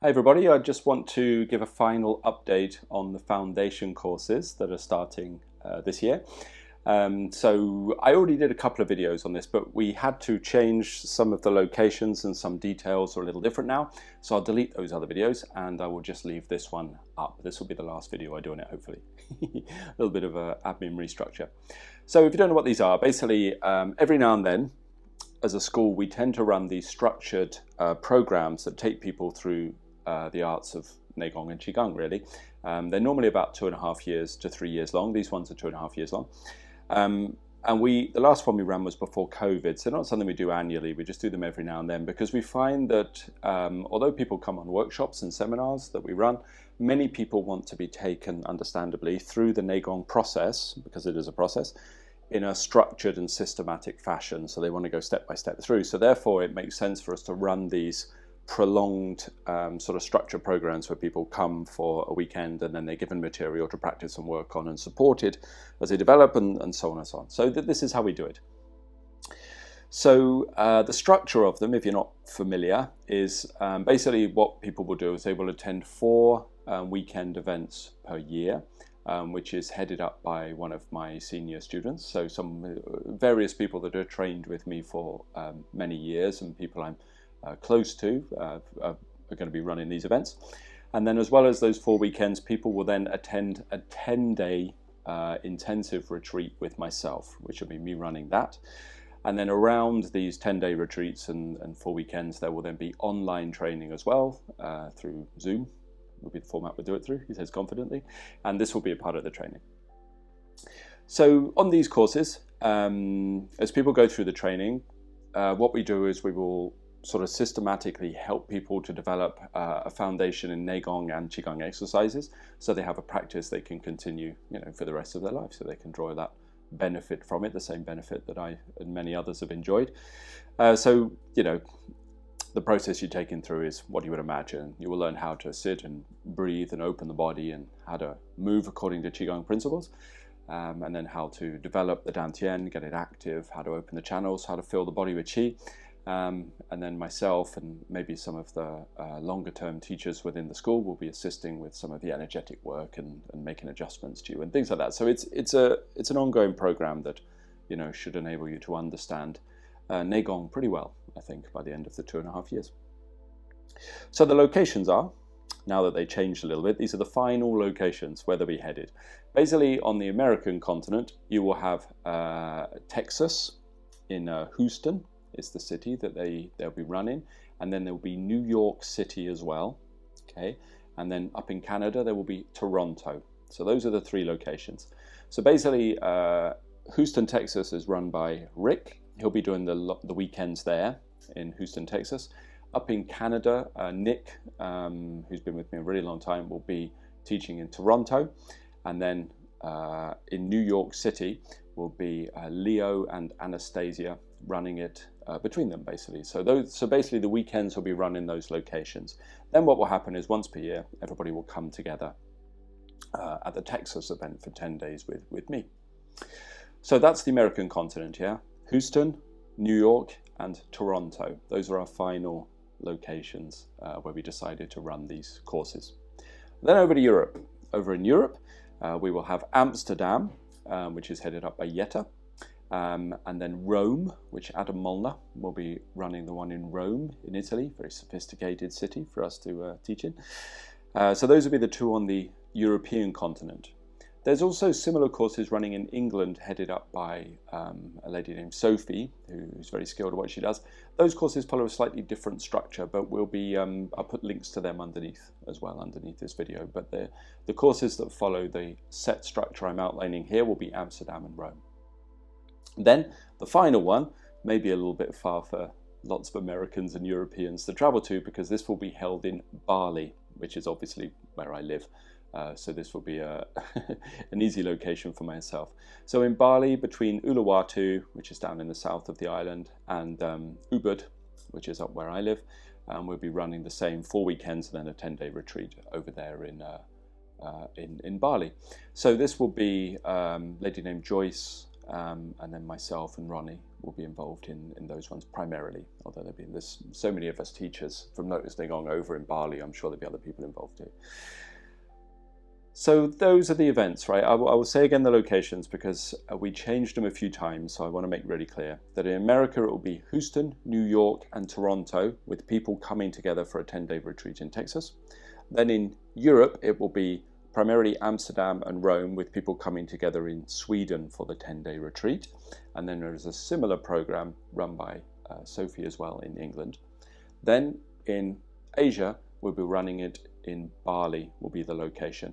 Hi everybody, I just want to give a final update on the foundation courses that are starting this year. So I already did a couple of videos on this, but we had to change some of the locations and some details are a little different now. So I'll delete those other videos and I will just leave this one up. This will be the last video I do on it, hopefully. A little bit of an admin restructure. So if you don't know what these are, basically every now and then as a school we tend to run these structured programs that take people through the arts of Nei Gong and Qigong, really. They're normally about 2.5 years to 3 years long. These ones are 2.5 years long. And the last one we ran was before COVID, so not something we do annually, we just do them every now and then, because we find that although people come on workshops and seminars that we run, many people want to be taken, understandably, through the Nei Gong process, because it is a process, in a structured and systematic fashion. So they want to go step by step through. So therefore it makes sense for us to run these prolonged sort of structured programs where people come for a weekend and then they're given material to practice and work on and supported as they develop and so on and so on. So this is how we do it. So the structure of them, if you're not familiar, is basically what people will do is they will attend 4 weekend events per year, which is headed up by one of my senior students. So some various people that are trained with me for many years and people I'm close to are going to be running these events. And then as well as those 4 weekends, people will then attend a 10-day intensive retreat with myself, which will be me running that. And then around these 10-day retreats and 4 weekends, there will then be online training as well through Zoom, will be the format we'll do it through, he says confidently, and this will be a part of the training. So on these courses, as people go through the training, what we do is we will sort of systematically help people to develop a foundation in Nei Gong and Qigong exercises, so they have a practice they can continue, for the rest of their life, so they can draw that benefit from it, the same benefit that I and many others have enjoyed. So the process you're taken through is what you would imagine. You will learn how to sit and breathe and open the body and how to move according to Qigong principles, and then how to develop the Dantian, get it active, how to open the channels, how to fill the body with Qi. And then myself and maybe some of the longer term teachers within the school will be assisting with some of the energetic work and making adjustments to you and things like that. So it's an ongoing program that should enable you to understand Nei Gong pretty well, I think, by the end of the 2.5 years. So the locations are, now that they changed a little bit, these are the final locations where they'll be headed. Basically on the American continent you will have Texas in Houston. Is the city that they'll be running, and then there will be New York City as well, okay, and then up in Canada there will be Toronto. So those are the 3 locations. So basically Houston, Texas is run by Rick. He'll be doing the weekends there in Houston, Texas. Up in Canada, Nick, who's been with me a really long time, will be teaching in Toronto, and then in New York City will be Leo and Anastasia running it between them, basically. So basically the weekends will be run in those locations. Then what will happen is once per year everybody will come together at the Texas event for 10 days with me. So that's the American continent, yeah? Houston, New York and Toronto. Those are our final locations where we decided to run these courses. Then over to Europe. Over in Europe we will have Amsterdam, which is headed up by Jetta. And then Rome, which Adam Molnar will be running the one in Rome in Italy, very sophisticated city for us to teach in. So those will be the 2 on the European continent. There's also similar courses running in England headed up by a lady named Sophie, who's very skilled at what she does. Those courses follow a slightly different structure, but will be, I'll put links to them underneath as well, underneath this video. But the courses that follow the set structure I'm outlining here will be Amsterdam and Rome. Then the final one may be a little bit far for lots of Americans and Europeans to travel to, because this will be held in Bali, which is obviously where I live. So this will be an easy location for myself. So in Bali, between Uluwatu, which is down in the south of the island, and Ubud, which is up where I live, we'll be running the same 4 weekends and then a 10-day retreat over there in Bali. So this will be a lady named Joyce, and then myself and Ronnie will be involved in those ones primarily, although there's so many of us teachers from Lotus Nei Gong over in Bali. I'm sure there'll be other people involved too. So those are the events, right? I will say again the locations, because we changed them a few times, so I want to make really clear that in America it will be Houston, New York and Toronto, with people coming together for a 10-day retreat in Texas. Then in Europe it will be primarily Amsterdam and Rome, with people coming together in Sweden for the 10-day retreat. And then there is a similar program run by Sophie as well in England. Then in Asia we'll be running it in Bali, will be the location.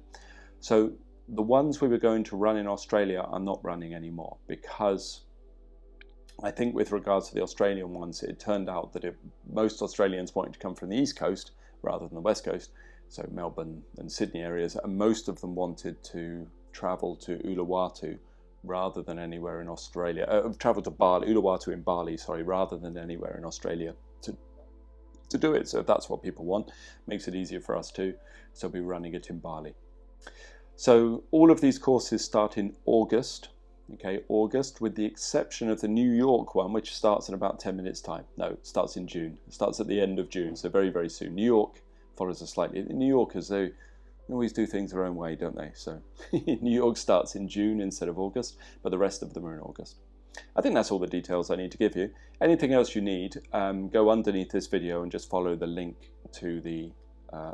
So the ones we were going to run in Australia are not running anymore, because I think with regards to the Australian ones, it turned out that most Australians wanted to come from the East Coast rather than the West Coast, so Melbourne and Sydney areas, and most of them wanted to travel to Uluwatu rather than anywhere in Australia, travel to Bali, Uluwatu in Bali, sorry, rather than anywhere in Australia to do it. So if that's what people want, makes it easier for us too. So we'll be running it in Bali. So all of these courses start in August, okay, August, with the exception of the New York one, which starts in about 10 minutes time. No, it starts in June. It starts at the end of June, so very, very soon. New York follows us slightly. New Yorkers, they always do things their own way, don't they? So New York starts in June instead of August, but the rest of them are in August. I think that's all the details I need to give you. Anything else you need, go underneath this video and just follow the link to the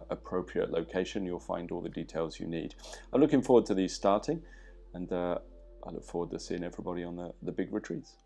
appropriate location. You'll find all the details you need. I'm looking forward to these starting, and I look forward to seeing everybody on the big retreats.